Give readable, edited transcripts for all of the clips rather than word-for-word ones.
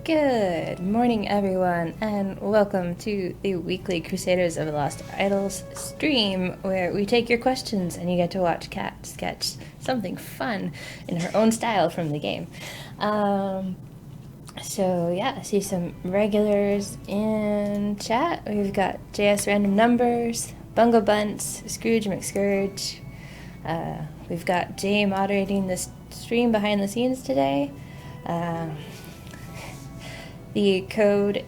Good morning, everyone, and welcome to the weekly Crusaders of the Lost Idols stream, where we take your questions and you get to watch Kat sketch something fun in her own style from the game. I see some regulars in chat. We've got JS Random Numbers, Bungo Bunts, Scrooge McScourge. We've got Jay moderating this stream behind the scenes today. The code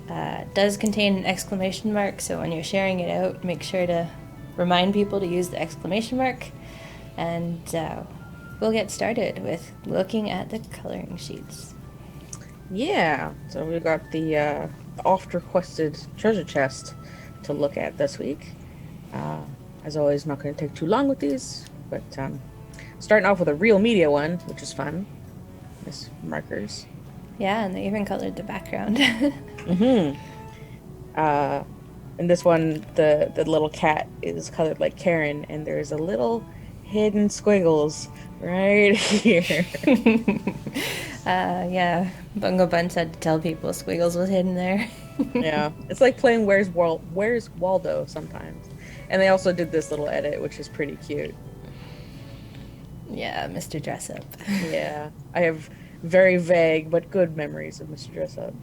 does contain an exclamation mark, so when you're sharing it out, make sure to remind people to use the exclamation mark. And we'll get started with looking at the coloring sheets. Yeah, so we got the oft-requested treasure chest to look at this week. As always, not going to take too long with these, but starting off with a real media one, which is fun. Nice markers. Yeah, and they even colored the background. In this one, the little cat is colored like Karen, and there's a little hidden squiggles right here. Yeah, Bungo Bunch had to tell people Squiggles was hidden there. Yeah, it's like playing Where's Waldo sometimes. And they also did this little edit, which is pretty cute. Yeah, Mr. Dressup. Yeah, I have very vague but good memories of Mr. Dressup.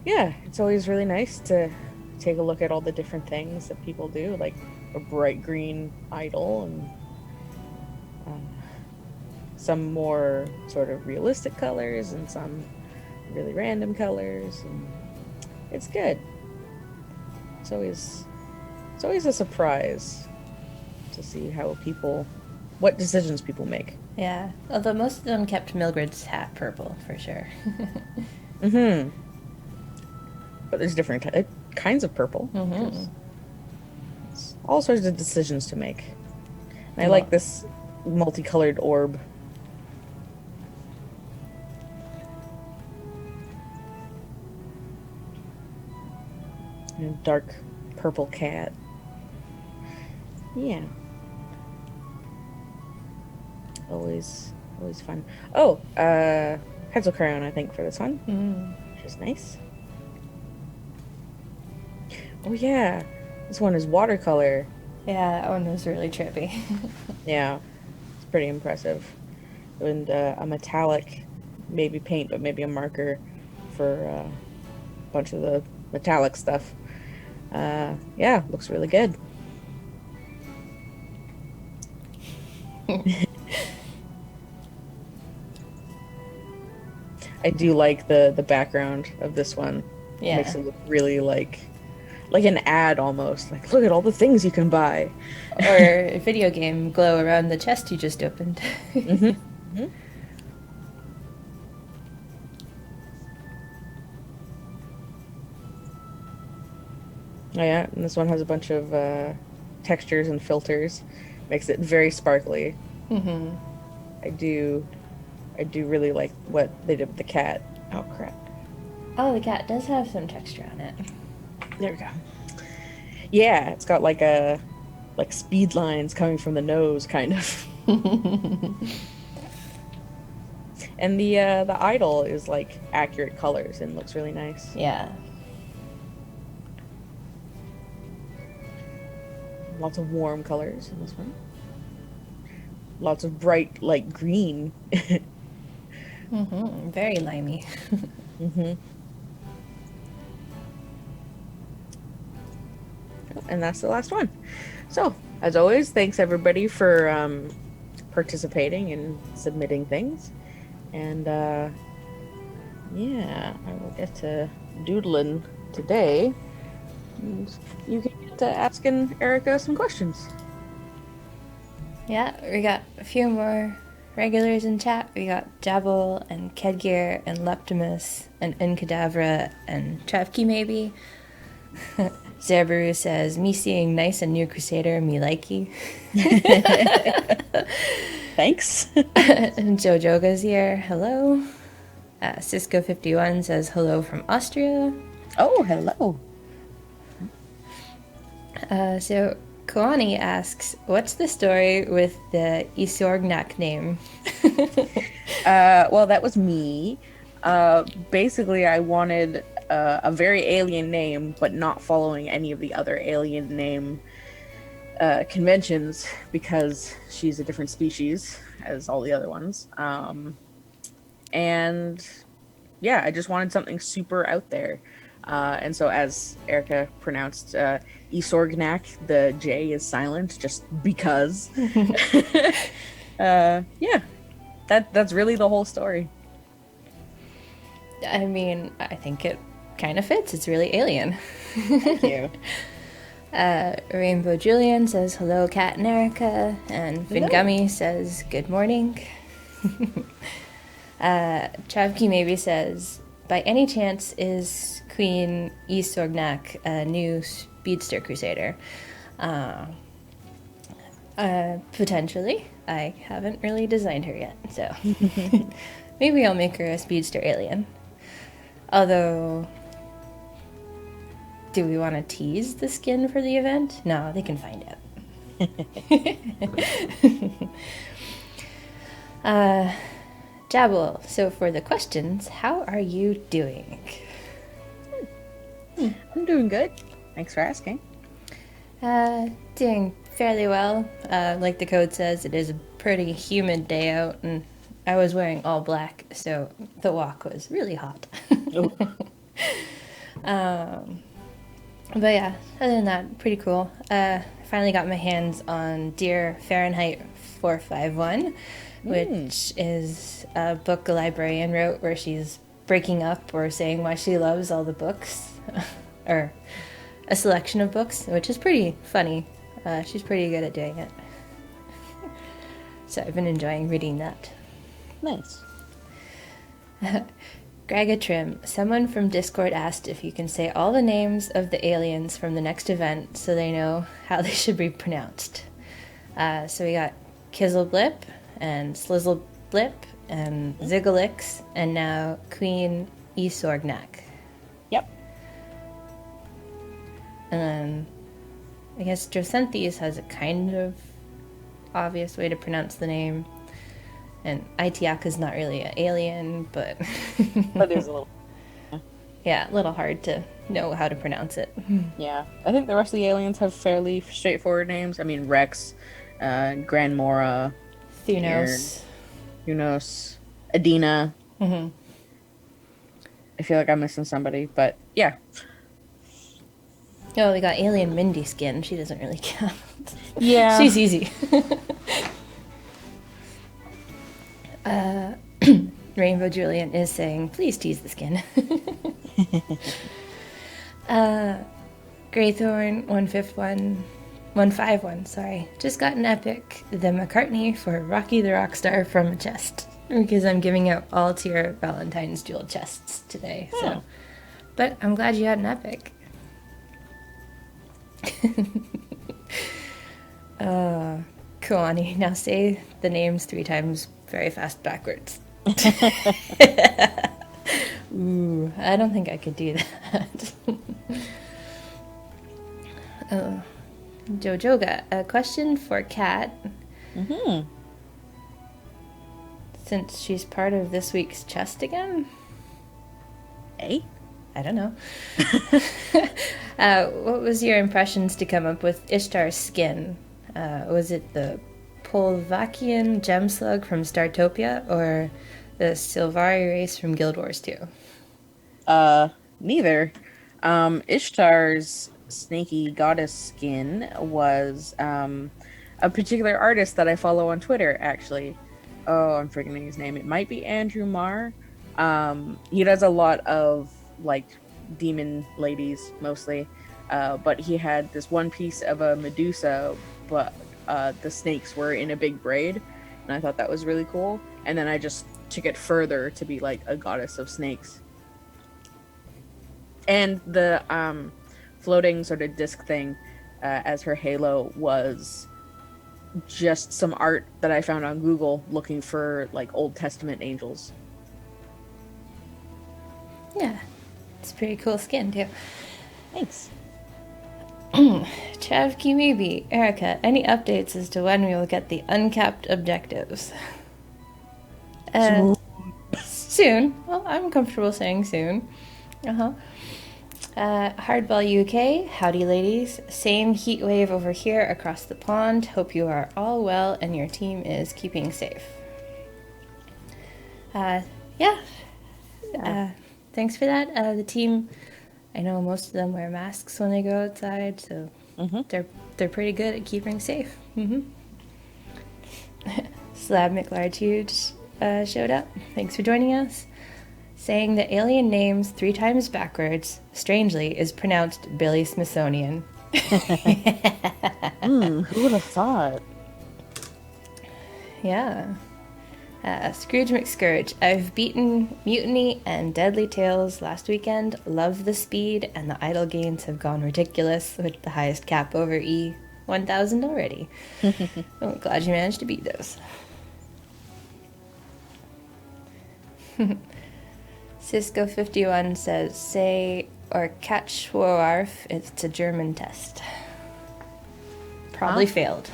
Yeah, it's always really nice to take a look at all the different things that people do, like a bright green idol and some more sort of realistic colors and some really random colors, and it's good. It's always a surprise to see what decisions people make. Yeah, although most of them kept Mildred's hat purple, for sure. But there's different kinds of purple. It's all sorts of decisions to make. And I like this multicolored orb. And a dark purple cat. Yeah. Always fun. Oh, pencil crayon, I think, for this one. Which is nice. Oh yeah, this one is watercolor. Yeah, that one was really trippy. Yeah, it's pretty impressive. And a metallic, maybe paint, but maybe a marker for a bunch of the metallic stuff. Yeah, looks really good. I do like the background of this one. Yeah. Makes it look really like an ad almost. Like, look at all the things you can buy. Or a video game glow around the chest you just opened. Oh yeah, and this one has a bunch of textures and filters. Makes it very sparkly. I do really like what they did with the cat. Oh crap. Oh, the cat does have some texture on it. There we go. Yeah, it's got like speed lines coming from the nose, kind of. And the idol is like accurate colors and looks really nice. Yeah. Lots of warm colors in this one. Lots of bright, like green. Very limey. And that's the last one. So, as always, thanks everybody for participating and submitting things. And yeah, I will get to doodling today. And you can get to asking Erika some questions. Yeah, we got a few more regulars in chat. We got Jabal and Kedgear and Leptimus and Incadavra and Trevki maybe. Zerberu says, me seeing nice and new Crusader, me likey. Thanks. And Jojoga's here, hello. Cisco51 says hello from Austria. Oh, hello. So Koani asks, what's the story with the Isorgnak name? Well, that was me. Basically, I wanted a very alien name, but not following any of the other alien name conventions because she's a different species as all the other ones. And yeah, I just wanted something super out there. And so, as Erica pronounced, Isorgnak, the J is silent just because. Yeah, that's really the whole story. I mean, I think it kind of fits. It's really alien. Thank you. Rainbow Julian says hello, Kat and Erica, and Hello. Fingummy says good morning. Chavky maybe says, by any chance is Queen Isorgnak a new speedster crusader? Potentially. I haven't really designed her yet, so maybe I'll make her a speedster alien. Although, do we want to tease the skin for the event? No, they can find out. Jabble, so for the questions, how are you doing? I'm doing good. Thanks for asking. Doing fairly well. Like the code says, it is a pretty humid day out, and I was wearing all black, so the walk was really hot. But yeah, other than that, pretty cool. Finally got my hands on Dear Fahrenheit 451, which is a book a librarian wrote where she's breaking up or saying why she loves all the books, or a selection of books, which is pretty funny. She's pretty good at doing it. So I've been enjoying reading that. Nice. Gragatrim, someone from Discord asked if you can say all the names of the aliens from the next event so they know how they should be pronounced. So we got Kizzleblip and Slizzleblip and Ziggalix and now Queen Isorgnak. Yep. And then I guess Jocenthes has a kind of obvious way to pronounce the name. And Itiak is not really an alien, but But there's a little. yeah, a little hard to know how to pronounce it. Yeah. I think the rest of the aliens have fairly straightforward names. I mean, Rex, Grand Mora, Thunos. Unos, Adina. Mm-hmm. I feel like I'm missing somebody, but yeah. Oh, we got Alien Mindy Skin. She doesn't really count. Yeah. She's easy. Rainbow Julian is saying, please tease the skin. Greythorn 151, sorry, just got an epic, the McCartney for Rocky the Rockstar from a chest. Because I'm giving out all tier Valentine's Jewel chests today. So, but I'm glad you had an epic. Kuani, now say the names 3 times very fast backwards. Ooh, I don't think I could do that. Jojoga, a question for Kat. Mm-hmm. Since she's part of this week's chest again? Hey? I don't know. What was your impressions to come up with Ishtar's skin? Was it the Polvakian gem slug from Startopia or the Sylvari race from Guild Wars 2? Neither. Ishtar's snaky goddess skin was a particular artist that I follow on Twitter, actually. Oh, I'm forgetting his name. It might be Andrew Marr. He does a lot of like demon ladies mostly, but he had this one piece of a Medusa, but the snakes were in a big braid, and I thought that was really cool. And then I just took it further to be like a goddess of snakes. And the floating sort of disc thing as her halo was just some art that I found on Google looking for like Old Testament angels. Yeah, it's pretty cool skin too. Thanks. Chavky maybe. Erika, any updates as to when we will get the uncapped objectives? Uh, soon. Well, I'm comfortable saying soon. Uh-huh. Hardball UK, howdy ladies. Same heat wave over here across the pond. Hope you are all well and your team is keeping safe. Yeah. Thanks for that. The team, I know most of them wear masks when they go outside, so they're pretty good at keeping safe. Slab McLarge showed up. Thanks for joining us. Saying the alien names 3 times backwards, strangely, is pronounced Billy Smithsonian. Who would have thought? Yeah. Scrooge McScourge. I've beaten Mutiny and Deadly Tales last weekend. Love the speed, and the idle gains have gone ridiculous with the highest cap over E 1000 already. I'm glad you managed to beat those. Cisco51 says, say or catch Schwarf. It's a German test. Probably failed.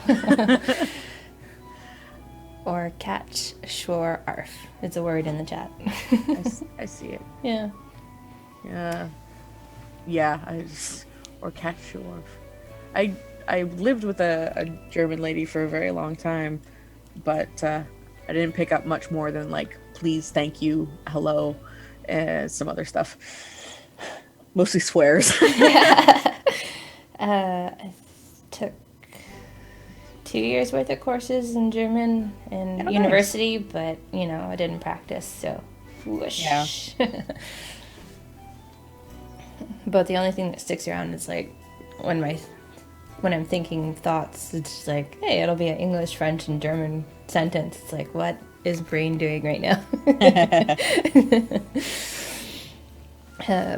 Or catch Schwarf. It's a word in the chat. I see it. Yeah. Yeah, or catch Schwarf. I lived with a German lady for a very long time, but I didn't pick up much more than like please, thank you, hello, and some other stuff. Mostly swears. I took 2 years worth of courses in German in university, nice. But I didn't practice, so whoosh. Yeah. But the only thing that sticks around is like when I'm thinking thoughts, it's just like, hey, it'll be an English, French, and German sentence. It's like, what is brain doing right now?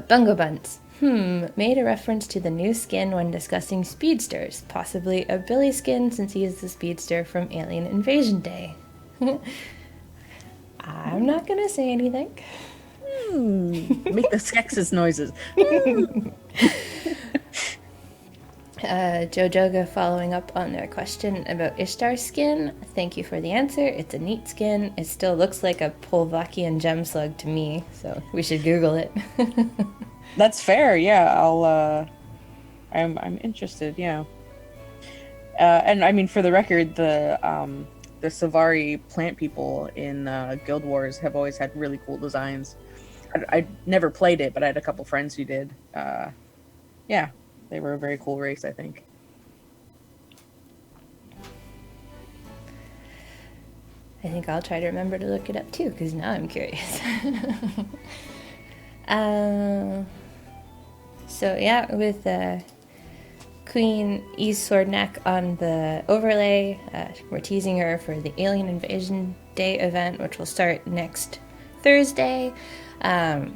Bungo Buns. Made a reference to the new skin when discussing speedsters. Possibly a Billy skin since he is the speedster from Alien Invasion Day. I'm not gonna say anything. Make the sexist noises. Jojoga following up on their question about Ishtar's skin. Thank you for the answer. It's a neat skin. It still looks like a Polvakian gem slug to me, so we should Google it. That's fair. Yeah, I'm interested. Yeah. And I mean, for the record, the Savari plant people in Guild Wars have always had really cool designs. I never played it, but I had a couple friends who did. Yeah, they were a very cool race, I think. I think I'll try to remember to look it up too, because now I'm curious. So yeah, with Queen E's sword neck on the overlay, we're teasing her for the Alien Invasion Day event, which will start next Thursday. I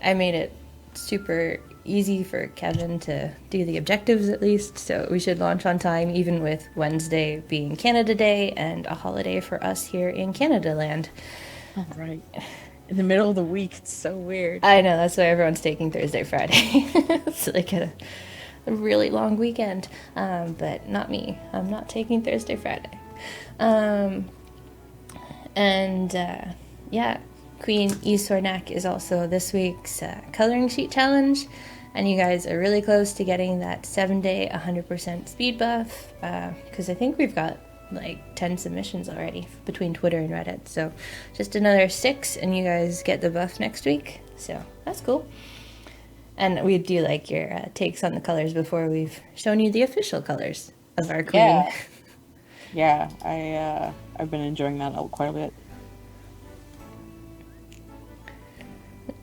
made it super easy for Kevin to do the objectives at least, so we should launch on time, even with Wednesday being Canada Day and a holiday for us here in Canada land. All right. In the middle of the week, it's so weird. I know, that's why everyone's taking Thursday, Friday. So they get a really long weekend, but not me. I'm not taking Thursday, Friday. Yeah, Queen Esornak is also this week's coloring sheet challenge, and you guys are really close to getting that 7-day 100% speed buff, because I think we've got like 10 submissions already between Twitter and Reddit, so just another 6 and you guys get the buff next week, so that's cool. And we do like your takes on the colors before we've shown you the official colors of our queen. Yeah, I've been enjoying that quite a bit.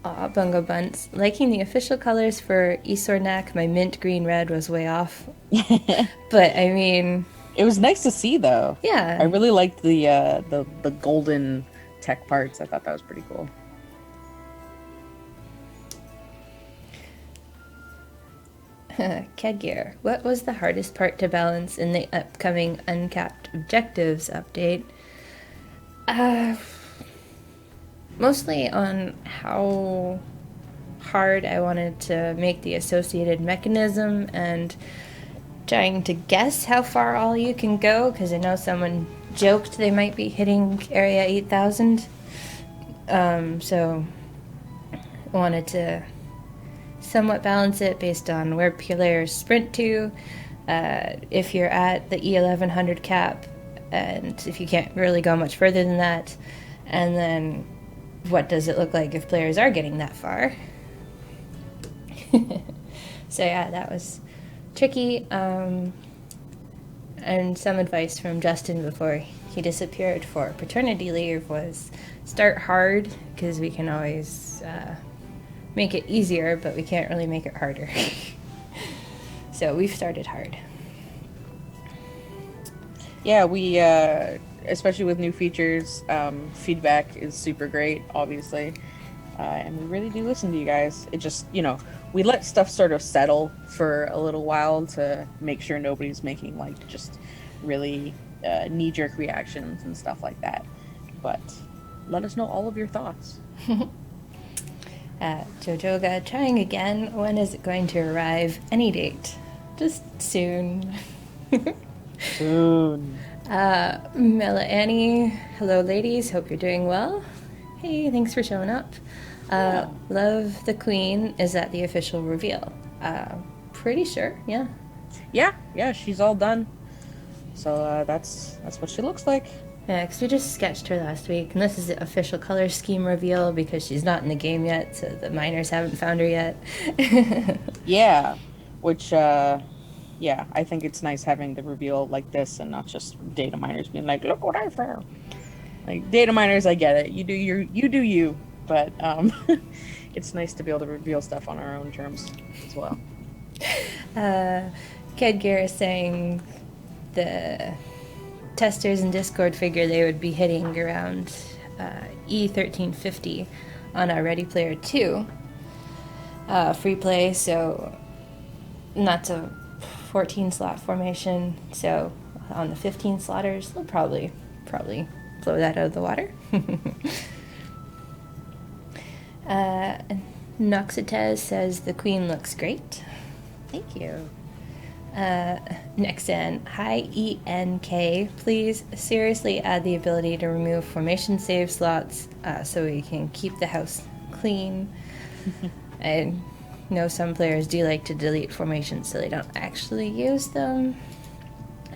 Aw, Bungo Buns. Liking the official colors for Esornak, my mint green red was way off. But I mean, it was nice to see though. Yeah. I really liked the golden tech parts. I thought that was pretty cool. Kedgear, what was the hardest part to balance in the upcoming Uncapped Objectives update? Mostly on how hard I wanted to make the associated mechanism and trying to guess how far all you can go, because I know someone joked they might be hitting Area 8000. So I wanted to somewhat balance it based on where players sprint to, if you're at the E1100 cap, and if you can't really go much further than that, and then what does it look like if players are getting that far. So yeah, that was tricky. And some advice from Justin before he disappeared for paternity leave was start hard, because we can always make it easier, but we can't really make it harder. So we've started hard. Yeah, we, especially with new features, feedback is super great, obviously. And we really do listen to you guys. It just, we let stuff sort of settle for a little while to make sure nobody's making, like, just really knee-jerk reactions and stuff like that. But let us know all of your thoughts. Jojoga trying again. When is it going to arrive? Any date. Just soon. Soon. Mela Annie. Hello, ladies. Hope you're doing well. Hey, thanks for showing up. Love the Queen is at the official reveal. Pretty sure, yeah. Yeah, she's all done. So that's what she looks like. Yeah, because we just sketched her last week, and this is the official color scheme reveal because she's not in the game yet, so the miners haven't found her yet. Yeah, which, I think it's nice having the reveal like this and not just data miners being like, look what I found. Like, data miners, I get it. You do you. But it's nice to be able to reveal stuff on our own terms as well. Kedgear is saying the testers in Discord figure they would be hitting around E1350 on our Ready Player 2 free play, so that's a 14 slot formation, so on the 15 slotters they'll probably blow that out of the water. Noxitez says the Queen looks great. Thank you. Nexan, hi ENK, please seriously add the ability to remove formation save slots so we can keep the house clean. I know some players do like to delete formations so they don't actually use them,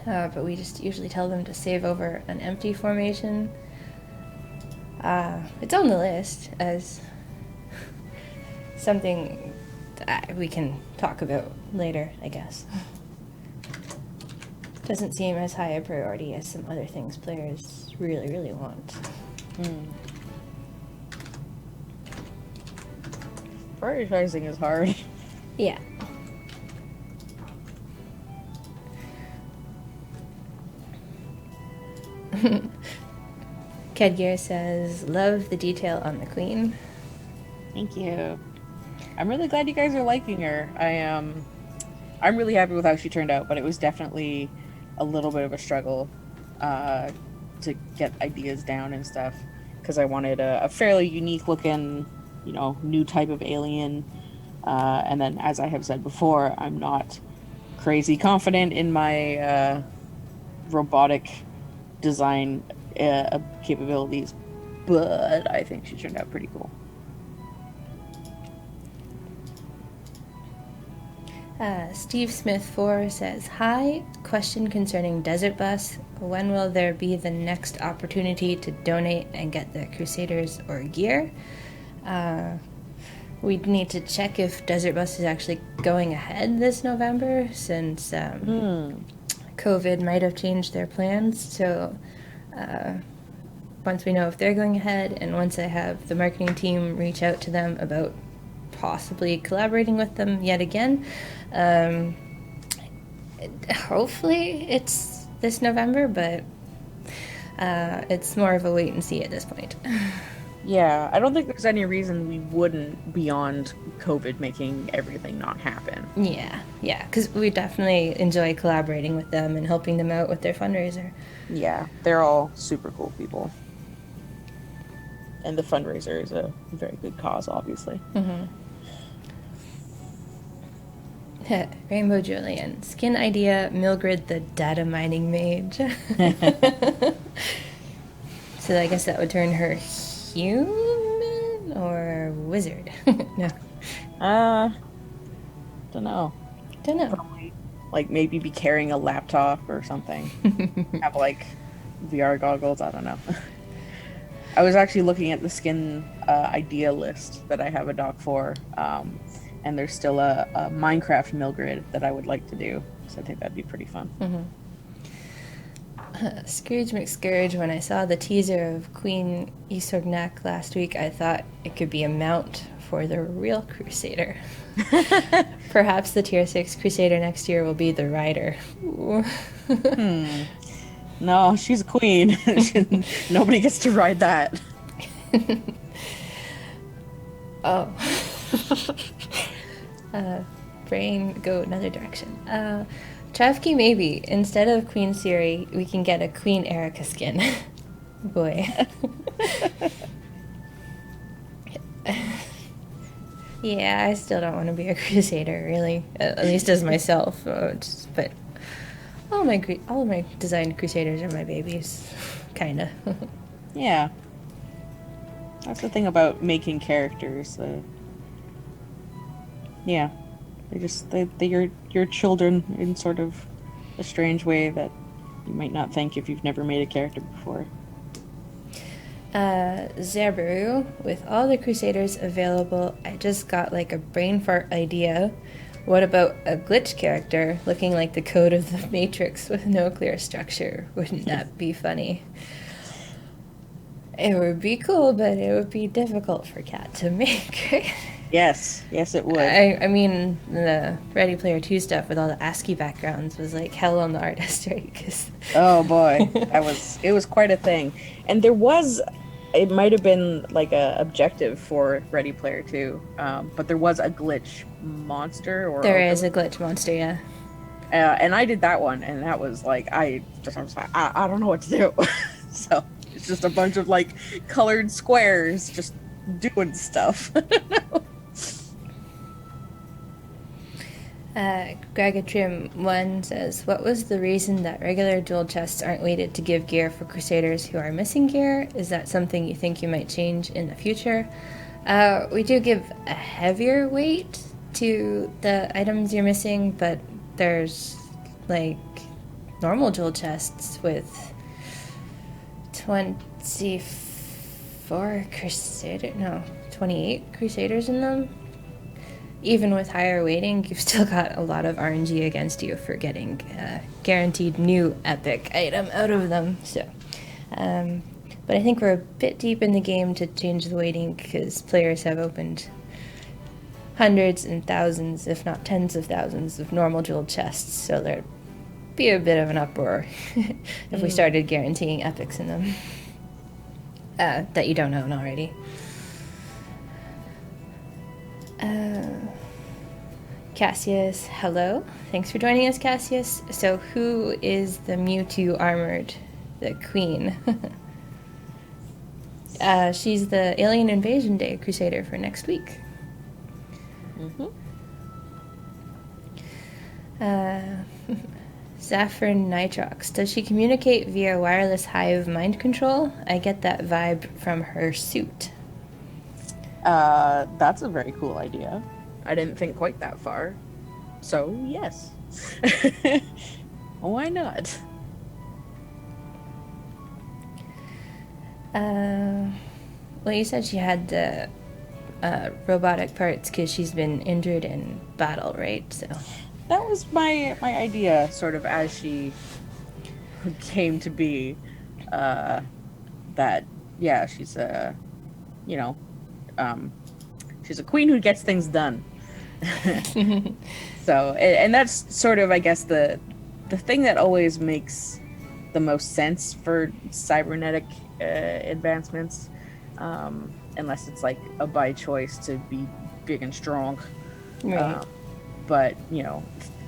but we just usually tell them to save over an empty formation. It's on the list as something that we can talk about later, I guess. Doesn't seem as high a priority as some other things players really, really want. Prioritizing is hard. Yeah. Kedgear says, love the detail on the Queen. Thank you. I'm really glad you guys are liking her. I'm really happy with how she turned out, but it was definitely a little bit of a struggle to get ideas down and stuff, because I wanted a fairly unique looking, new type of alien. And then, as I have said before, I'm not crazy confident in my robotic design capabilities, but I think she turned out pretty cool. Steve Smith 4 says, hi, question concerning Desert Bus. When will there be the next opportunity to donate and get the Crusaders or gear? We'd need to check if Desert Bus is actually going ahead this November, since COVID might have changed their plans. So once we know if they're going ahead, and once I have the marketing team reach out to them about possibly collaborating with them yet again, hopefully it's this November, but it's more of a wait and see at this point. Yeah, I don't think there's any reason we wouldn't beyond COVID making everything not happen. Yeah, because we definitely enjoy collaborating with them and helping them out with their fundraiser. Yeah, they're all super cool people. And the fundraiser is a very good cause, obviously. Mm-hmm. Rainbow Julian. Skin idea, Mildred the data mining mage. So I guess that would turn her human or wizard? No. Don't know. Don't know. Probably, like, maybe be carrying a laptop or something. Have, like, VR goggles. I don't know. I was actually looking at the skin idea list that I have a doc for, and there's still a Minecraft Mildred that I would like to do, so I think that'd be pretty fun. Scrooge McScourge, when I saw the teaser of Queen Isognak last week, I thought it could be a mount for the real Crusader. Perhaps the Tier 6 Crusader next year will be the rider. No, she's a queen. Nobody gets to ride that. Oh. Brain, go another direction. Travki, maybe. Instead of Queen Siri, we can get a Queen Erika skin. Boy. Yeah, I still don't want to be a Crusader, really. At least as myself. But all of my designed Crusaders are my babies. Kinda. Yeah. That's the thing about making characters. Yeah. They're your children in sort of a strange way that you might not think if you've never made a character before. Zerberu, with all the Crusaders available, I just got like a brain fart idea. What about a glitch character looking like the code of the Matrix with no clear structure? Wouldn't that be funny? It would be cool, but it would be difficult for Kat to make. Yes, it would. I mean, the Ready Player 2 stuff with all the ASCII backgrounds was like hell on the artist, right? 'Cause oh boy, it was quite a thing. And it might have been like a objective for Ready Player 2, but there was a glitch monster. There is a glitch monster, yeah. And I did that one, and that was like, I was like, I don't know what to do. So it's just a bunch of like colored squares just doing stuff. Gregatrim1 says, what was the reason that regular dual chests aren't weighted to give gear for Crusaders who are missing gear? Is that something you think you might change in the future? We do give a heavier weight to the items you're missing, but there's like normal dual chests with 28 Crusaders in them. Even with higher weighting, you've still got a lot of RNG against you for getting guaranteed new epic item out of them. So, but I think we're a bit deep in the game to change the weighting because players have opened hundreds and thousands, if not tens of thousands, of normal jeweled chests. So there'd be a bit of an uproar if we started guaranteeing epics in them that you don't own already. Cassius, hello. Thanks for joining us, Cassius. So who is the Mewtwo armored, the queen? She's the Alien Invasion Day Crusader for next week. Saffron Nitrox, does she communicate via wireless hive mind control? I get that vibe from her suit. That's a very cool idea. I didn't think quite that far. So, yes. Why not? Well, you said she had the robotic parts because she's been injured in battle, right? So that was my idea, sort of, as she came to be. That, yeah, she's a, she's a queen who gets things done. So, and that's sort of, I guess, the thing that always makes the most sense for cybernetic advancements, unless it's like a by choice to be big and strong. right. But,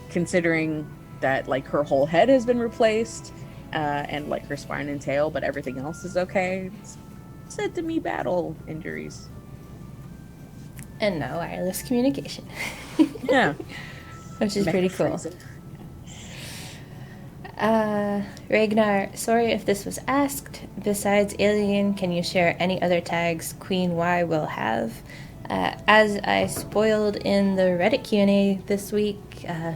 considering that, like, her whole head has been replaced, and, like, her spine and tail, but everything else is okay, it's said to me battle injuries. And no wireless communication. Yeah. which is pretty cool. freezing. Ragnar, sorry if this was asked. Besides Alien, can you share any other tags Queen Y will have? As I spoiled in the Reddit Q&A this week,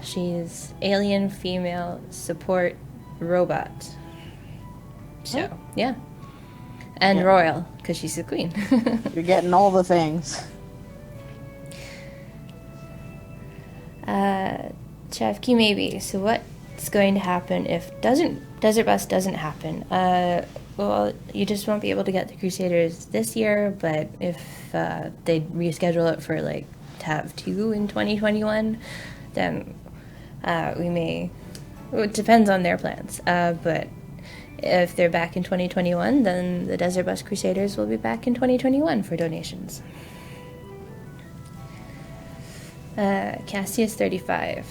she's Alien Female Support Robot. So, yeah. And Royal, because she's the queen. You're getting all the things. Chevki maybe. So what's going to happen if Desert Bus doesn't happen? Well, you just won't be able to get the Crusaders this year, but if they reschedule it for like Tab 2 in 2021, then we may. It depends on their plans, but if they're back in 2021, then the Desert Bus Crusaders will be back in 2021 for donations. Cassius 35.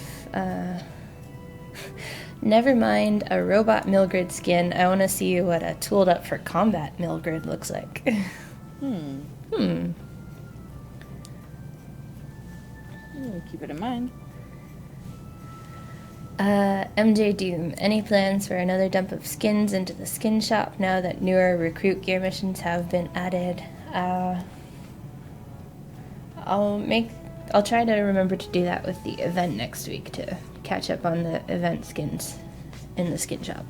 Never mind a robot Milgrid skin. I want to see what a tooled up for combat Milgrid looks like. We'll keep it in mind. MJ Doom. Any plans for another dump of skins into the skin shop now that newer recruit gear missions have been added? I'll try to remember to do that with the event next week to catch up on the event skins in the skin shop.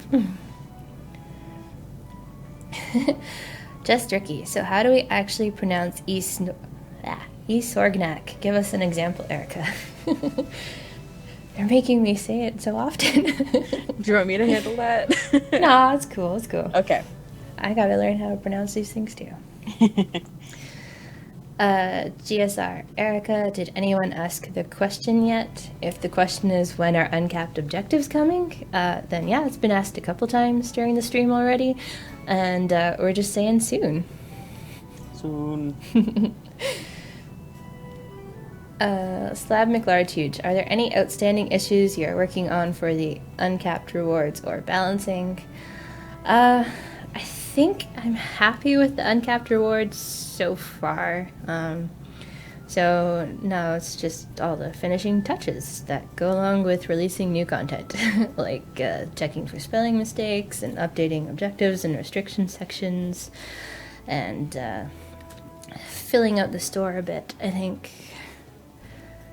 Just Ricky. So how do we actually pronounce Esorgnak? Give us an example, Erika. They're making me say it so often. Do you want me to handle that? No, it's cool. It's cool. Okay. I gotta learn how to pronounce these things too. GSR. Erika, did anyone ask the question yet? If the question is when are uncapped objectives coming, then yeah, it's been asked a couple times during the stream already, and we're just saying soon. Soon. Slab McLarge. Are there any outstanding issues you're working on for the uncapped rewards or balancing? I think I'm happy with the uncapped rewards so far. So now it's just all the finishing touches that go along with releasing new content, like checking for spelling mistakes and updating objectives and restriction sections, and filling out the store a bit, I think.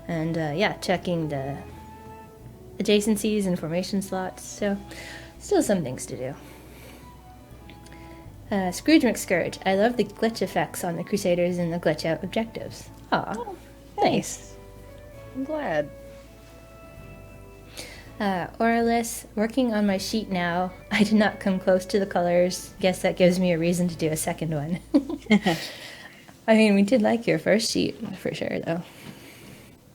And yeah, checking the adjacencies and formation slots. So still some things to do. Scrooge McScourge. I love the glitch effects on the Crusaders and the glitch out objectives. Aw, Oh, nice. I'm glad. Aurelus, working on my sheet now. I did not come close to the colors. Guess that gives me a reason to do a second one. I mean, we did like your first sheet, for sure, though.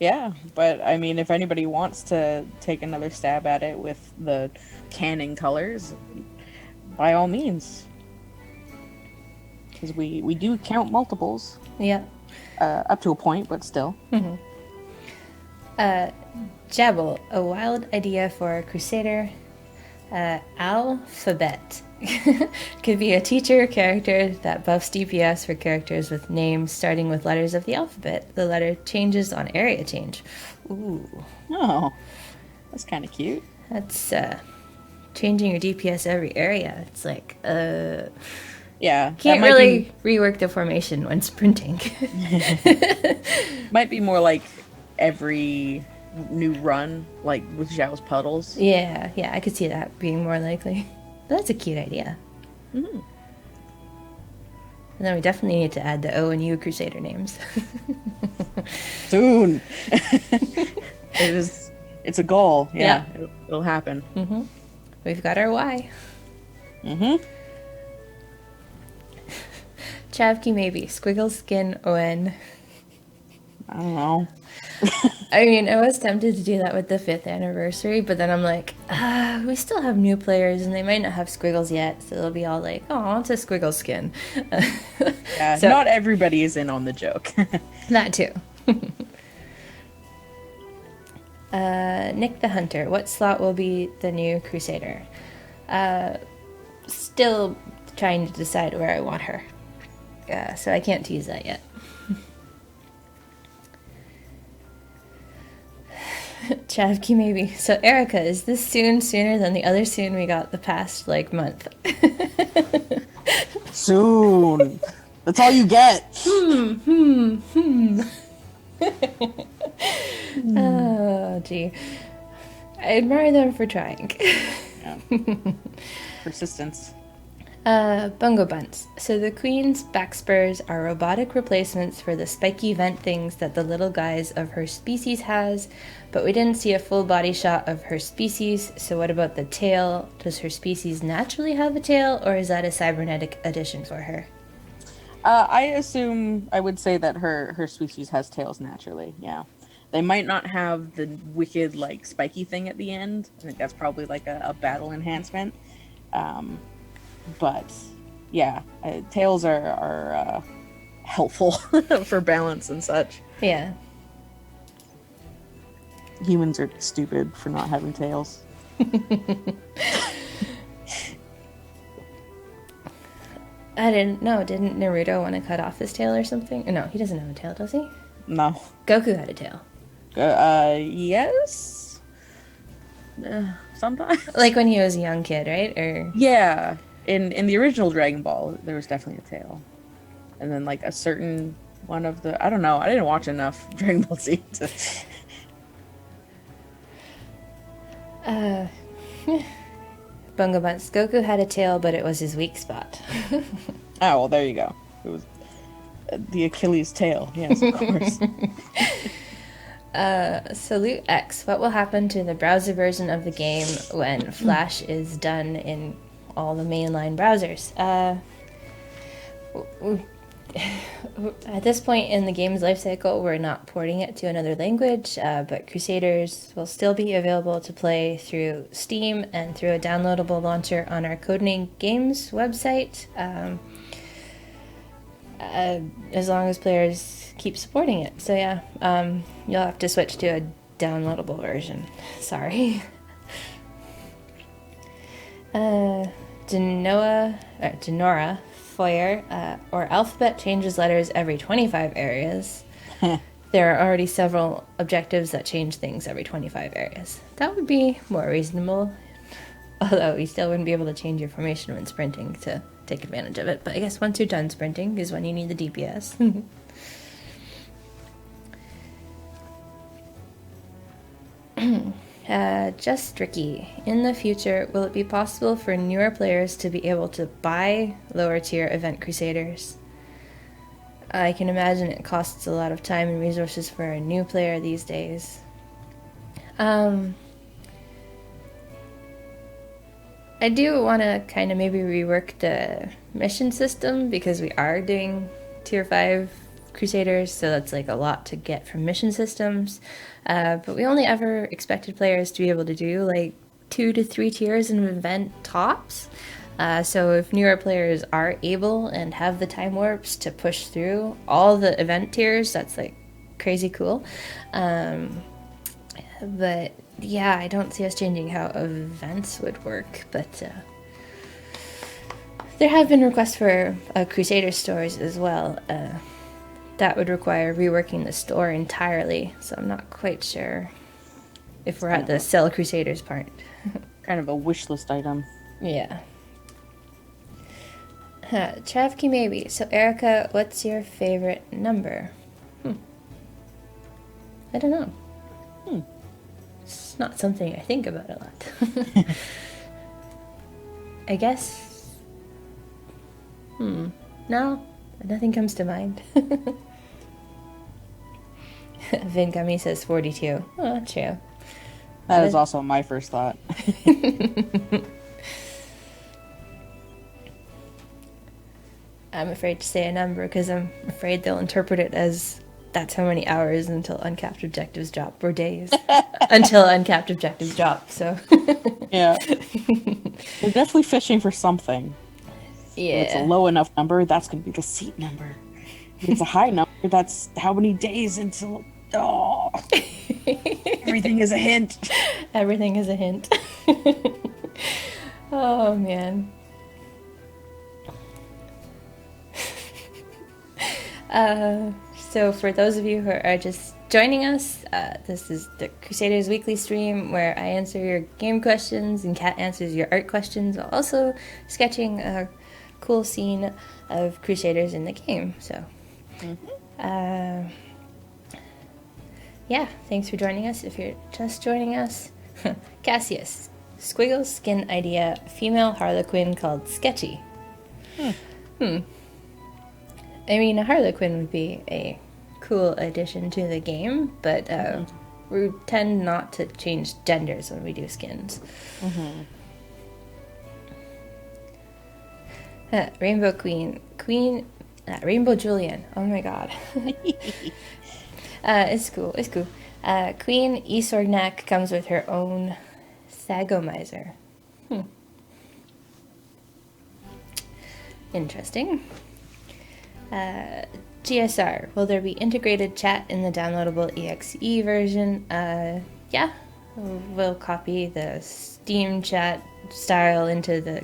Yeah, but I mean, if anybody wants to take another stab at it with the canon colors, by all means. Because we do count multiples. Yeah. Up to a point, but still. Mm-hmm. Jabble, a wild idea for a Crusader. Alphabet. Could be a teacher character that buffs DPS for characters with names starting with letters of the alphabet. The letter changes on area change. Ooh. Oh, that's kind of cute. That's changing your DPS every area. It's like, Yeah. can't really rework the formation when sprinting. Might be more like every new run, like with Zhao's puddles. Yeah, I could see that being more likely. But that's a cute idea. Mm-hmm. And then we definitely need to add the O and U Crusader names. Soon. It's a goal. Yeah. It'll happen. Mm-hmm. We've got our Y. Mm-hmm. Chavki maybe. Squiggle skin ON. I don't know. I mean, I was tempted to do that with the 5th anniversary, but then I'm like, we still have new players and they might not have squiggles yet, so they'll be all like, oh, it's a squiggle skin. Yeah, So- not everybody is in on the joke. That too. Nick the Hunter. What slot will be the new Crusader? Still trying to decide where I want her. So I can't tease that yet. Chavki maybe. So Erika, is this soon sooner than the other soon we got the past like month? Soon. That's all you get. Oh, gee. I admire them for trying. Yeah. Persistence. Bungo bunts. So the queen's backspurs are robotic replacements for the spiky vent things that the little guys of her species has, but we didn't see a full body shot of her species, so what about the tail? Does her species naturally have a tail, or is that a cybernetic addition for her? I would say that her species has tails naturally, yeah. They might not have the wicked, like, spiky thing at the end. I think that's probably like a battle enhancement. But yeah, tails are helpful for balance and such. Yeah. Humans are stupid for not having tails. I didn't know. Didn't Naruto want to cut off his tail or something? No, he doesn't have a tail, does he? No. Goku had a tail. Yes. Sometimes. Like when he was a young kid, right? Or yeah, in the original Dragon Ball, there was definitely a tail, and then like a certain one of the I don't know. I didn't watch enough Dragon Ball Z to. Bungo Bunts. Goku had a tail, but it was his weak spot. Oh, well, there you go. It was the Achilles tail. Yes, of course. Salute X. What will happen to the browser version of the game when Flash is done in all the mainline browsers? At this point in the game's life cycle, we're not porting it to another language, but Crusaders will still be available to play through Steam and through a downloadable launcher on our Codename Games website, as long as players keep supporting it. So yeah, you'll have to switch to a downloadable version. Sorry. Denora Foyer, or alphabet changes letters every 25 areas. There are already several objectives that change things every 25 areas. That would be more reasonable, although you still wouldn't be able to change your formation when sprinting to take advantage of it. But I guess once you're done sprinting is when you need the DPS. Just Ricky. In the future, will it be possible for newer players to be able to buy lower tier Event Crusaders? I can imagine it costs a lot of time and resources for a new player these days. I do want to kind of maybe rework the mission system, because we are doing tier 5 Crusaders, so that's like a lot to get from mission systems. But we only ever expected players to be able to do like 2 to 3 tiers in event tops. So if newer players are able and have the time warps to push through all the event tiers, that's like crazy cool. But yeah, I don't see us changing how events would work. But there have been requests for Crusader stores as well. That would require reworking the store entirely, so I'm not quite sure if we're at the sell Crusaders part. Kind of a wish list item. Yeah. Travki maybe. So Erika, what's your favorite number? I don't know. It's not something I think about a lot. I guess... No, nothing comes to mind. Vingami says 42. Oh, true. That is also my first thought. I'm afraid to say a number because I'm afraid they'll interpret it as that's how many hours until uncapped objectives drop, or days until uncapped objectives drop. So yeah, they're definitely fishing for something. Yeah, if it's a low enough number, that's going to be the seat number. If it's a high number, that's how many days until. Oh, everything is a hint. Everything is a hint. Oh man. So for those of you who are just joining us. This is the Crusaders weekly stream where I answer your game questions and Kat answers your art questions, while also sketching a cool scene of Crusaders in the game. So, yeah, thanks for joining us. If you're just joining us, Cassius, Squiggle's skin idea, female Harlequin called Sketchy. I mean, a Harlequin would be a cool addition to the game, but we tend not to change genders when we do skins. Rainbow Queen, Rainbow Julian. Oh my god. It's cool. Queen Isorgnak comes with her own Thagomizer. Interesting. GSR, will there be integrated chat in the downloadable EXE version? Yeah. We'll copy the Steam chat style into the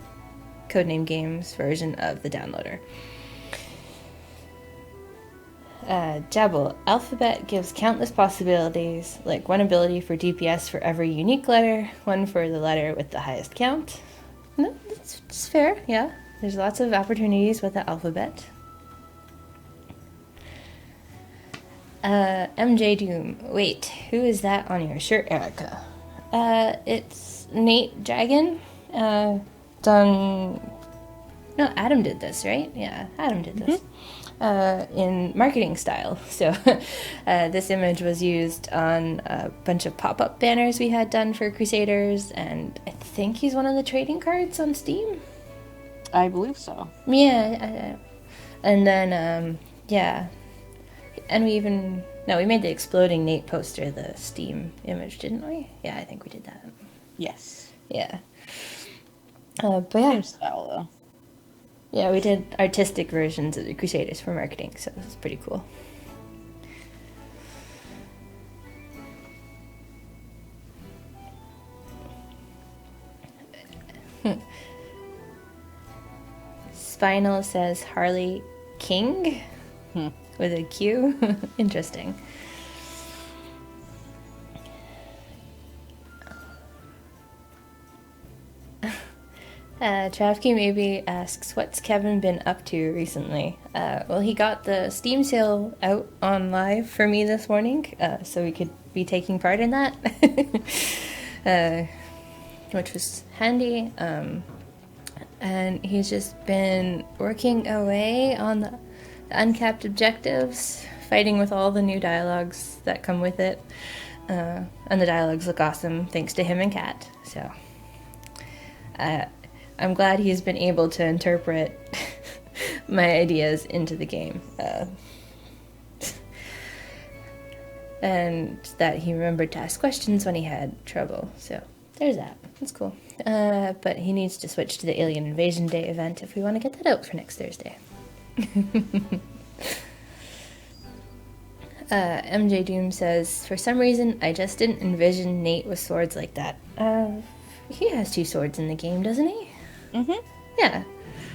Codename Games version of the downloader. Jabble, Alphabet gives countless possibilities, like one ability for DPS for every unique letter, one for the letter with the highest count. No, that's fair, yeah. There's lots of opportunities with the alphabet. MJ Doom, wait, who is that on your shirt, Erika? It's Nate Dragon. No, Adam did this, right? Yeah, Adam did this. In marketing style. So this image was used on a bunch of pop-up banners we had done for Crusaders, and I think he's one of the trading cards on Steam. I believe so. Yeah. And then, yeah. And we made the Exploding Nate poster the Steam image, didn't we? Yeah, I think we did that. Yes. Yeah. But yeah. Same style, though. Yeah, we did artistic versions of the Crusaders for marketing, so this is pretty cool. Spinal says Harley King with a Q. Interesting. Travkey maybe asks, what's Kevin been up to recently? Well, he got the Steam sale out on live for me this morning, so we could be taking part in that, which was handy. And he's just been working away on the uncapped objectives, fighting with all the new dialogues that come with it. And the dialogues look awesome, thanks to him and Kat. So, I'm glad he's been able to interpret my ideas into the game. And that he remembered to ask questions when he had trouble. So there's that. That's cool. But he needs to switch to the Alien Invasion Day event if we want to get that out for next Thursday. MJ Doom says, for some reason, I just didn't envision Nate with swords like that. He has 2 swords in the game, doesn't he? Yeah.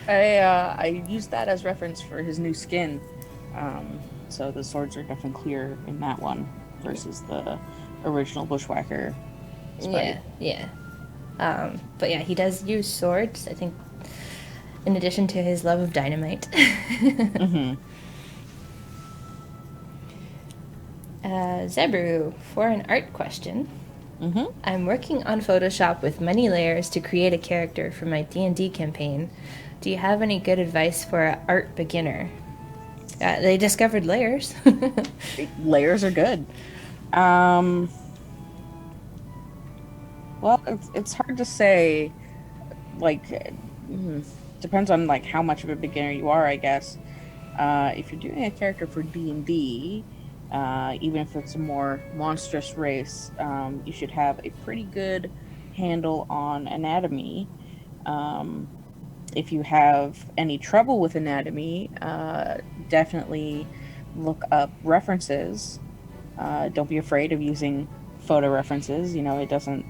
I used that as reference for his new skin. So the swords are definitely clear in that one versus the original Bushwhacker sprite. Yeah. But yeah, he does use swords, I think, in addition to his love of dynamite. Zebru, for an art question. I'm working on Photoshop with many layers to create a character for my D&D campaign. Do you have any good advice for an art beginner? They discovered layers. Layers are good. Well, it's hard to say. Like, depends on like how much of a beginner you are, I guess. If you're doing a character for D&D, even if it's a more monstrous race, you should have a pretty good handle on anatomy. If you have any trouble with anatomy, definitely look up references. Don't be afraid of using photo references. You know, it doesn't...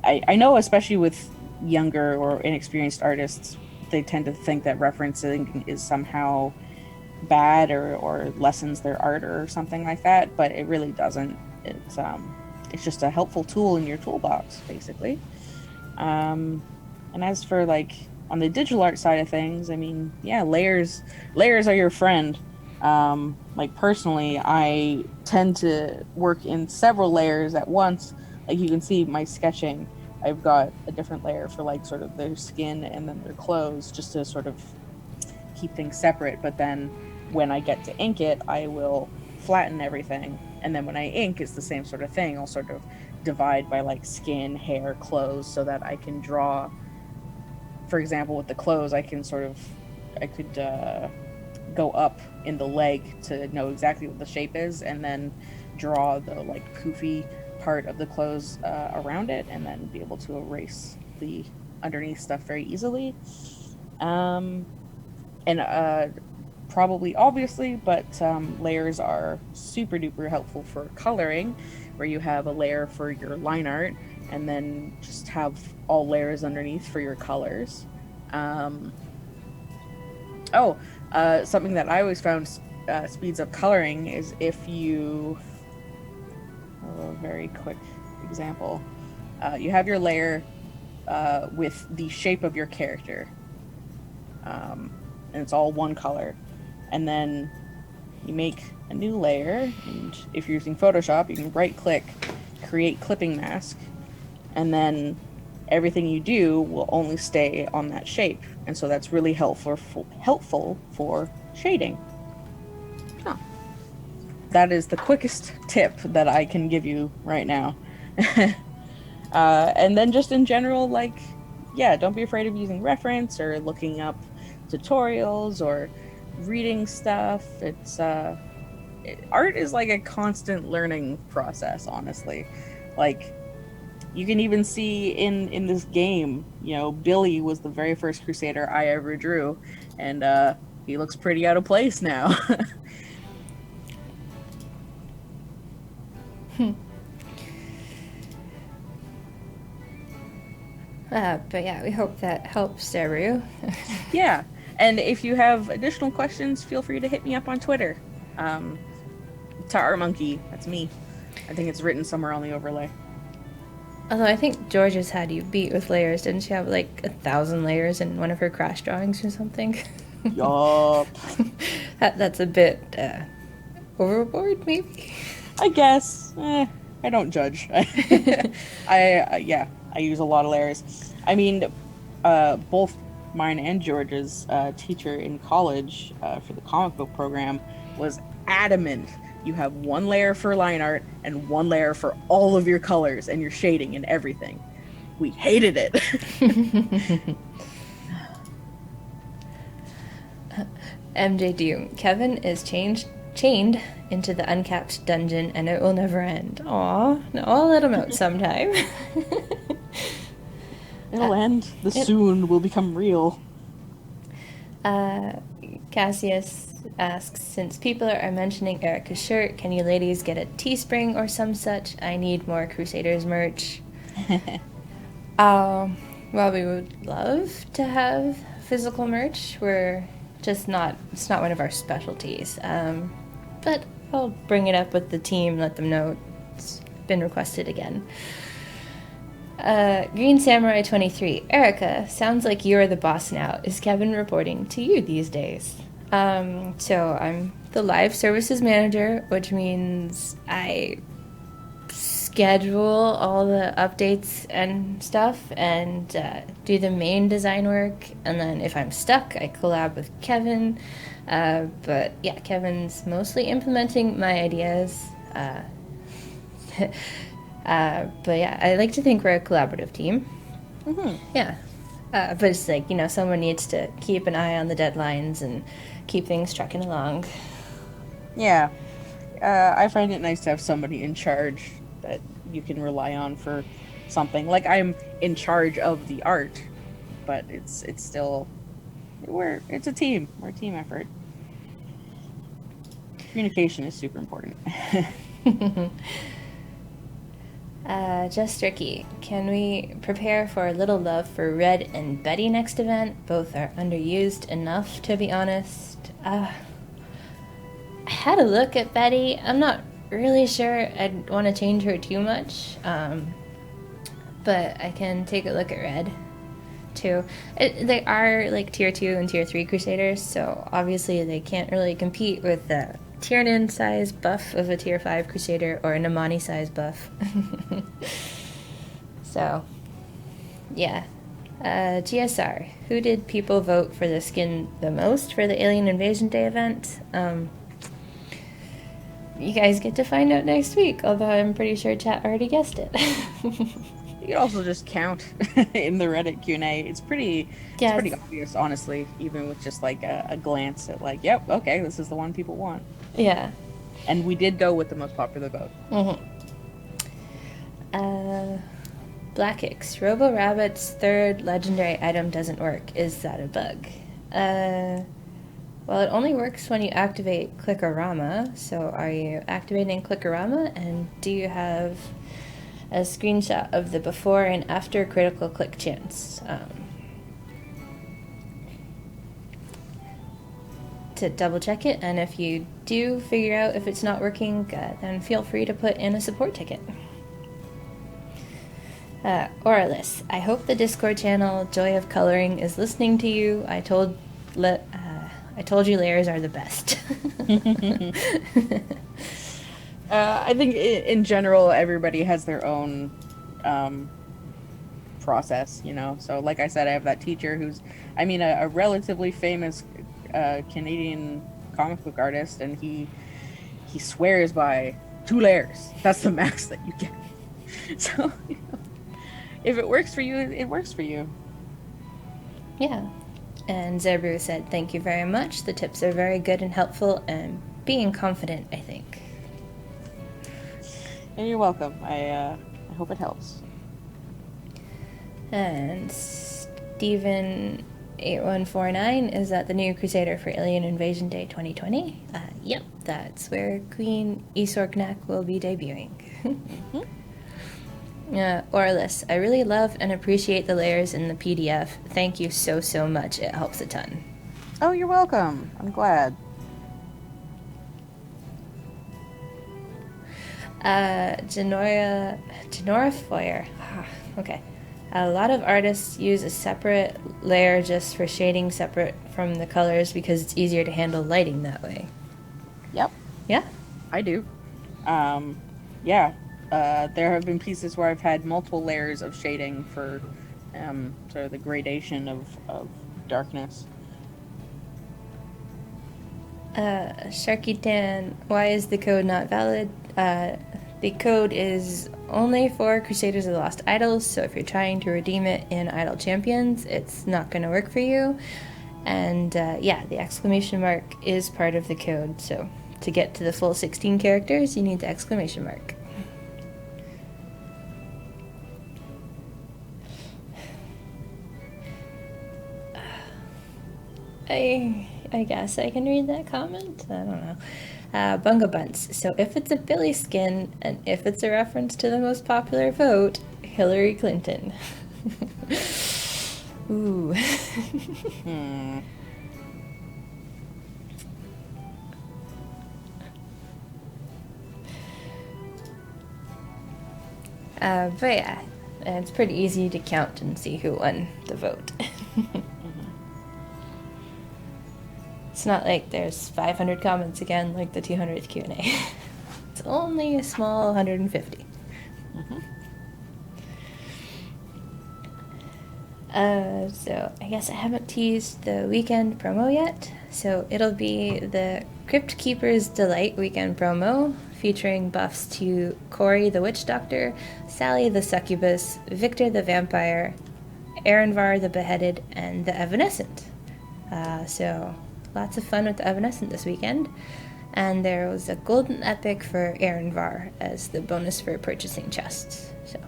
I know, especially with younger or inexperienced artists, they tend to think that referencing is somehow bad or lessens their art or something like that, but it really doesn't. It's just a helpful tool in your toolbox, basically. And as for like on the digital art side of things, I mean, yeah, layers are your friend. Like personally, I tend to work in several layers at once. Like you can see my sketching, I've got a different layer for like sort of their skin and then their clothes, just to sort of keep things separate. But then when I get to ink it, I will flatten everything. And then when I ink, it's the same sort of thing. I'll sort of divide by like skin, hair, clothes, so that I can draw. For example, with the clothes, I could go up in the leg to know exactly what the shape is, and then draw the like poofy part of the clothes around it, and then be able to erase the underneath stuff very easily. And probably obviously, but layers are super duper helpful for coloring, where you have a layer for your line art and then just have all layers underneath for your colors. Something that I always found speeds up coloring is if you, a very quick example, you have your layer with the shape of your character, and it's all one color, and then you make a new layer, and if you're using Photoshop, you can right click, create clipping mask, and then everything you do will only stay on that shape, and so that's really helpful for shading. Huh. That is the quickest tip that I can give you right now. And then just in general, like, yeah, don't be afraid of using reference or looking up tutorials or reading stuff. Art is like a constant learning process, honestly. Like, you can even see in this game, you know, Billy was the very first Crusader I ever drew, and he looks pretty out of place now. But yeah, we hope that helps, Saru. Yeah, and if you have additional questions, feel free to hit me up on Twitter. To Art Monkey, that's me. I think it's written somewhere on the overlay. Although I think Georgia's had you beat with layers. Didn't she have like 1,000 layers in one of her crash drawings or something? Yup. That's a bit overboard, maybe? I guess. I don't judge. I use a lot of layers. I mean, both mine and George's teacher in college for the comic book program was adamant. You have one layer for line art and one layer for all of your colors and your shading and everything. We hated it. MJ Doom. Kevin is chained into the uncapped dungeon and it will never end. Aw, no, I'll let him out sometime. It'll end. The soon will become real. Cassius asks, since people are mentioning Erika's shirt, can you ladies get a Teespring or some such? I need more Crusaders merch. Well, we would love to have physical merch. We're just not, it's not one of our specialties. But I'll bring it up with the team, let them know it's been requested again. Green Samurai 23. Erika, sounds like you're the boss now. Is Kevin reporting to you these days? So I'm the live services manager, which means I schedule all the updates and stuff and do the main design work. And then if I'm stuck, I collab with Kevin. But yeah, Kevin's mostly implementing my ideas. But yeah, I like to think we're a collaborative team. Mm-hmm. Yeah. But it's like, you know, someone needs to keep an eye on the deadlines and keep things trucking along. Yeah. I find it nice to have somebody in charge that you can rely on for something. Like, I'm in charge of the art, but it's still, it's a team. We're a team effort. Communication is super important. Just Ricky, can we prepare for a little love for Red and Betty next event? Both are underused enough, to be honest. I had a look at Betty. I'm not really sure I'd want to change her too much, but I can take a look at Red too. They are like tier 2 and tier 3 Crusaders, so obviously they can't really compete with the Tiernan size buff of a tier 5 Crusader or an Amani size buff. So, yeah. GSR. Who did people vote for the skin the most for the Alien Invasion Day event? You guys get to find out next week, although I'm pretty sure chat already guessed it. You can also just count in the Reddit Q&A. It's pretty obvious, honestly, even with just like a glance at like, yep, okay, this is the one people want. Yeah. And we did go with the most popular vote. Black X. Robo Rabbit's third legendary item doesn't work. Is that a bug? Well, it only works when you activate Clickorama. So are you activating Clickorama? And do you have a screenshot of the before and after critical click chance? To double check it, and if you do figure out if it's not working, then feel free to put in a support ticket. Oralus, I hope the Discord channel Joy of Coloring is listening to you. I told you layers are the best. I think in general, everybody has their own process, you know. So like I said, I have that teacher who's, a relatively famous Canadian comic book artist, and he swears by 2 layers. That's the max that you get. So, you know, if it works for you, it works for you. Yeah. And Zebru said, thank you very much. The tips are very good and helpful, and being confident, I think. And you're welcome. I hope it helps. And Steven8149 is that the new Crusader for Alien Invasion Day 2020? Yep, that's where Queen Isorgnak will be debuting. Orlis, I really love and appreciate the layers in the PDF. Thank you so much. It helps a ton. Oh, you're welcome. I'm glad. Genora Foyer. Okay. A lot of artists use a separate layer just for shading separate from the colors because it's easier to handle lighting that way. Yep. Yeah? I do. Yeah. There have been pieces where I've had multiple layers of shading for sort of the gradation of darkness. Sharky why is the code not valid? The code is only for Crusaders of the Lost Idols, so if you're trying to redeem it in Idol Champions, it's not going to work for you. And yeah, the exclamation mark is part of the code, so to get to the full 16 characters, you need the exclamation mark. I guess I can read that comment? I don't know. Bunga Bunts. So if it's a Billy skin, and if it's a reference to the most popular vote, Hillary Clinton. Ooh. But yeah, it's pretty easy to count and see who won the vote. It's not like there's 500 comments again like the 200th Q&A. It's only a small 150. So I guess I haven't teased the weekend promo yet. So it'll be the Crypt Keeper's Delight weekend promo featuring buffs to Corey the Witch Doctor, Sally the Succubus, Victor the Vampire, Erenvar the Beheaded, and the Evanescent. So lots of fun with the Evanescent this weekend. And there was a golden epic for Erenvar as the bonus for purchasing chests. So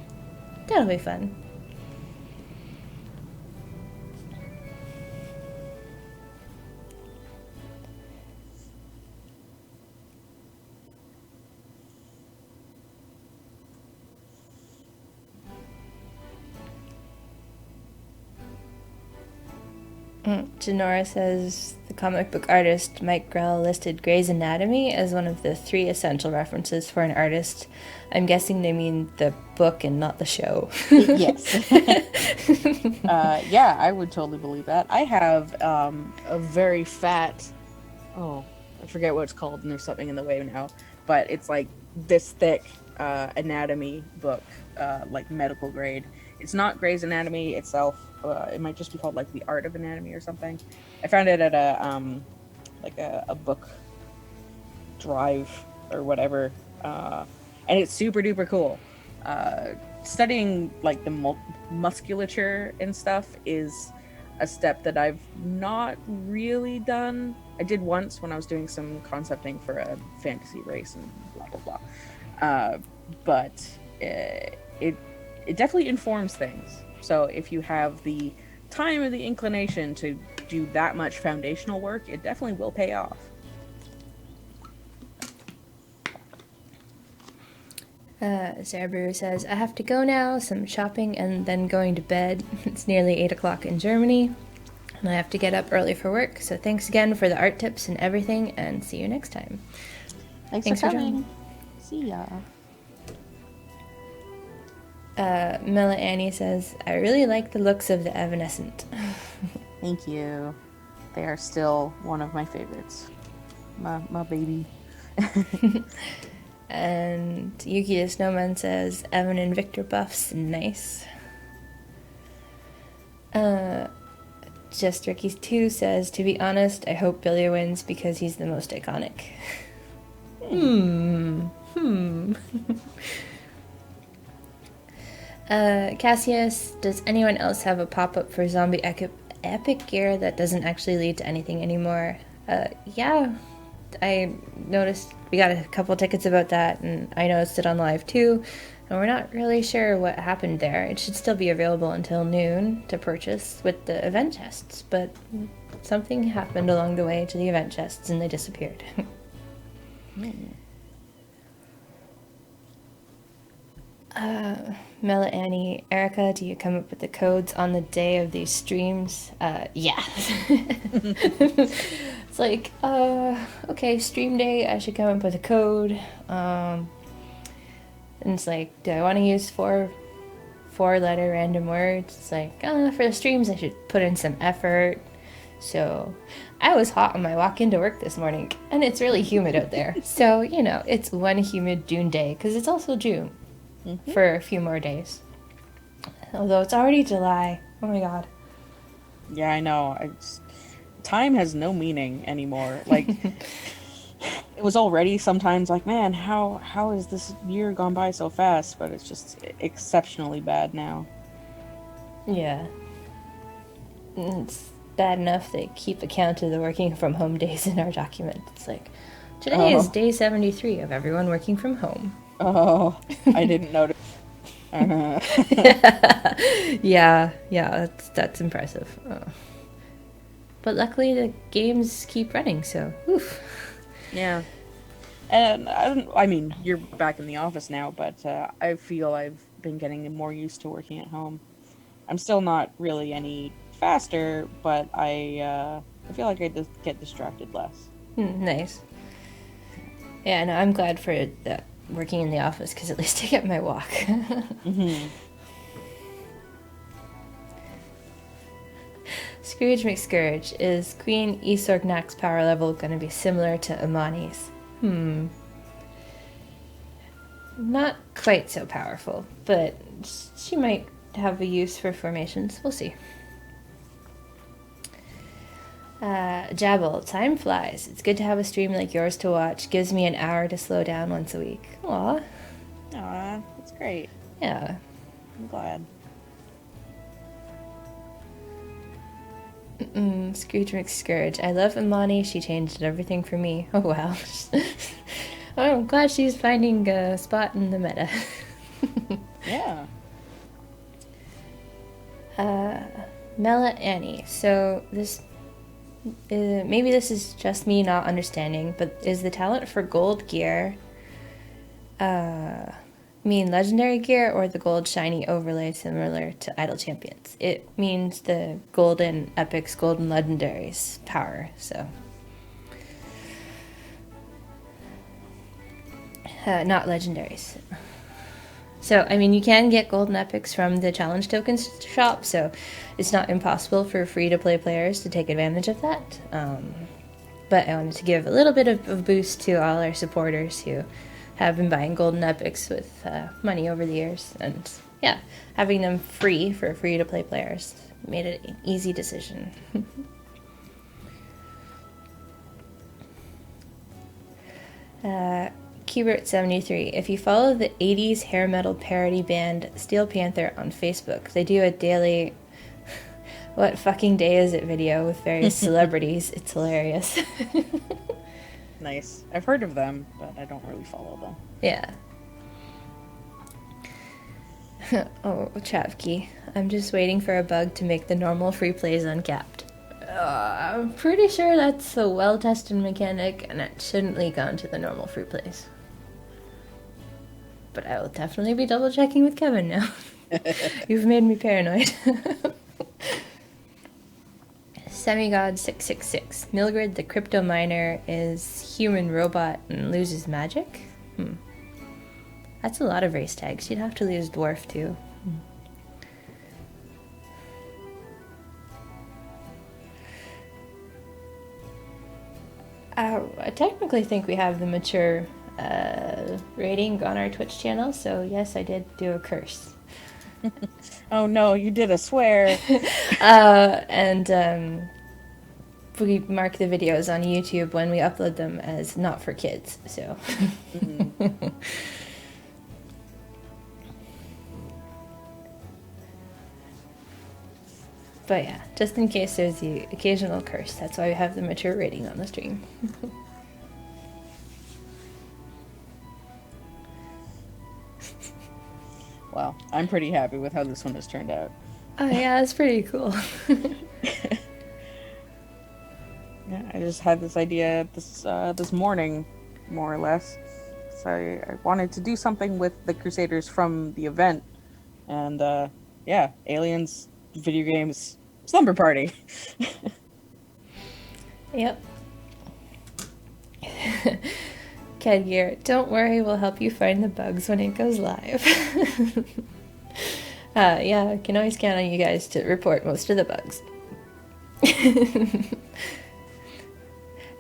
that'll be fun. Janora says the comic book artist Mike Grell listed Grey's Anatomy as one of the 3 essential references for an artist. I'm guessing they mean the book and not the show. Yes. Yeah, I would totally believe that. I have a very fat, I forget what it's called, and there's something in the way now, but it's like this thick anatomy book, like medical grade. It's not Grey's Anatomy itself. It might just be called like The Art of Anatomy or something. I found it at a book drive or whatever, and it's super duper cool. Studying like the musculature and stuff is a step that I've not really done. I did once when I was doing some concepting for a fantasy race and blah blah blah. But it definitely informs things. So if you have the time or the inclination to do that much foundational work, it definitely will pay off. Zarbrew says, I have to go now, some shopping and then going to bed. It's nearly 8 o'clock in Germany, and I have to get up early for work, so thanks again for the art tips and everything, and see you next time. Thanks for coming. See ya. Mela Annie says, I really like the looks of the Evanescent. Thank you. They are still one of my favorites. My baby. And Yuki the Snowman says, Evan and Victor buffs, nice. Just Ricky's 2 says, to be honest, I hope Billy wins because he's the most iconic. Cassius, does anyone else have a pop-up for zombie epic gear that doesn't actually lead to anything anymore? Yeah, I noticed we got a couple tickets about that, and I noticed it on live too, and we're not really sure what happened there. It should still be available until noon to purchase with the event chests, but something happened along the way to the event chests and they disappeared. Mela Annie, Erika, do you come up with the codes on the day of these streams? Yeah. It's like, okay, stream day, I should come up with a code. And it's like, do I want to use four-letter random words? It's like, for the streams, I should put in some effort. So I was hot on my walk into work this morning, and it's really humid out there. So, it's one humid June day, because it's also June. Mm-hmm. For a few more days. Although it's already July. Oh my god. Yeah, I know. Time has no meaning anymore. Like, it was already sometimes like, man, how has this year gone by so fast? But it's just exceptionally bad now. Yeah. It's bad enough they keep account of the working from home days in our document. It's like, today is day 73 of everyone working from home. Oh, I didn't notice. Yeah, that's impressive. But luckily the games keep running, so oof. Yeah. And I mean, you're back in the office now, but I feel I've been getting more used to working at home. I'm still not really any faster, but I feel like I just get distracted less. Nice. Yeah, no, I'm glad for that. Working in the office, because at least I get my walk. Mm-hmm. Scrooge McScourge, is Queen Isorgnak's power level going to be similar to Imani's? Not quite so powerful, but she might have a use for formations. We'll see. Jabble, time flies. It's good to have a stream like yours to watch. Gives me an hour to slow down once a week. Aw, that's great. Yeah. I'm glad. Scrooge McScourge. I love Imani. She changed everything for me. Oh, wow. I'm glad she's finding a spot in the meta. Yeah. Mela Annie. So this... maybe this is just me not understanding, but is the talent for gold gear mean legendary gear or the gold shiny overlay similar to Idle Champions? It means the golden epics, golden legendaries power, so. Not legendaries. So, I mean, you can get golden epics from the challenge tokens shop, so it's not impossible for free-to-play players to take advantage of that. But I wanted to give a little bit of a boost to all our supporters who have been buying golden epics with money over the years. And yeah, having them free for free-to-play players made it an easy decision. Keybert73, if you follow the 80s hair metal parody band Steel Panther on Facebook, they do a daily what fucking day is it video with various celebrities. It's hilarious. Nice. I've heard of them, but I don't really follow them. Yeah. Oh, Chavky. I'm just waiting for a bug to make the normal free plays uncapped. I'm pretty sure that's a well-tested mechanic, and it shouldn't leak onto the normal free plays. But I will definitely be double-checking with Kevin now. You've made me paranoid. Semigod666. Milgrid, the crypto miner, is human robot and loses magic? That's a lot of race tags. You'd have to lose dwarf, too. I technically think we have the mature rating on our Twitch channel, so yes, I did do a curse. Oh no, you did a swear. And we mark the videos on YouTube when we upload them as not for kids, so. But yeah, just in case there's the occasional curse, that's why we have the mature rating on the stream. Well, I'm pretty happy with how this one has turned out. Oh yeah, it's pretty cool. Yeah, I just had this idea this morning, more or less. So I wanted to do something with the Crusaders from the event, and yeah, Aliens, video games, slumber party. Yep. Kedgear, don't worry, we'll help you find the bugs when it goes live. Yeah, I can always count on you guys to report most of the bugs.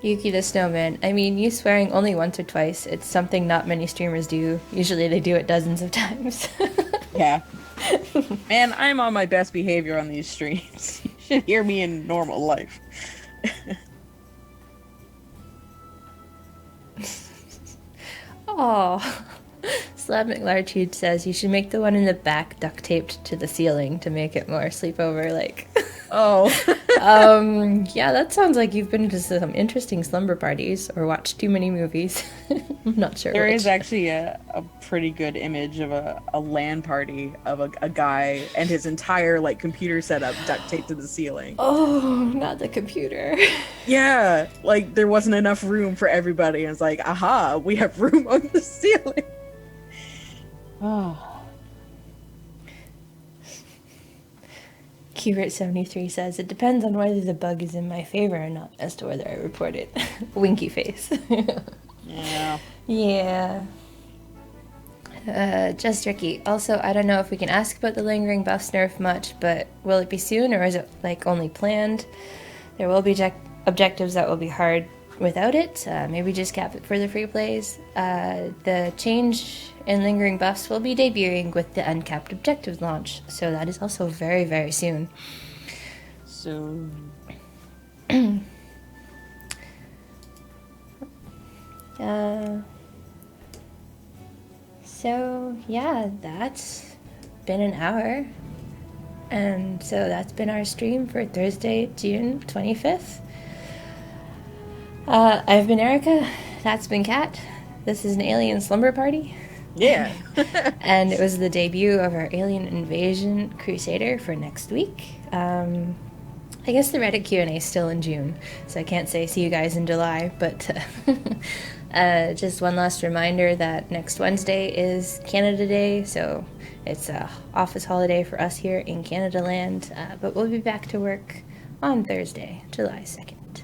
Yuki the Snowman, I mean, you swearing only once or twice. It's something not many streamers do. Usually they do it dozens of times. Yeah. Man, I'm on my best behavior on these streams. You should hear me in normal life. Oh, Slab McLarchude says you should make the one in the back duct taped to the ceiling to make it more sleepover like. Oh. Yeah, that sounds like you've been to some interesting slumber parties or watched too many movies. I'm not sure. There which. is actually a pretty good image of a LAN party of a guy and his entire like computer setup duct taped to the ceiling. Oh, not the computer. Yeah, like there wasn't enough room for everybody, and it's like, aha, we have room on the ceiling. Oh. Qbert73 says, it depends on whether the bug is in my favor or not as to whether I report it. Winky face. Yeah. Yeah. Just Ricky. Also, I don't know if we can ask about the lingering buffs nerf much, but will it be soon or is it like only planned? There will be objectives that will be hard without it. Maybe just cap it for the free plays. The change in lingering buffs will be debuting with the uncapped objectives launch, so that is also very, very soon. Soon. So yeah, that's been an hour, and so that's been our stream for Thursday, June 25th. I've been Erika, that's been Kat. This is an alien slumber party. Yeah. And it was the debut of our Alien Invasion Crusader for next week. I guess the Reddit Q&A is still in June, so I can't say see you guys in July, but Just one last reminder that next Wednesday is Canada Day, so it's a office holiday for us here in Canada land, but we'll be back to work on Thursday, July 2nd.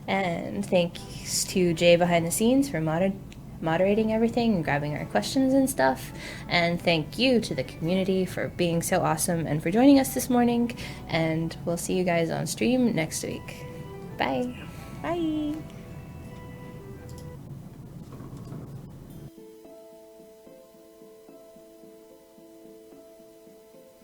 And thanks to Jay behind the scenes for moderating everything and grabbing our questions and stuff. And thank you to the community for being so awesome and for joining us this morning. And we'll see you guys on stream next week. Bye. Bye.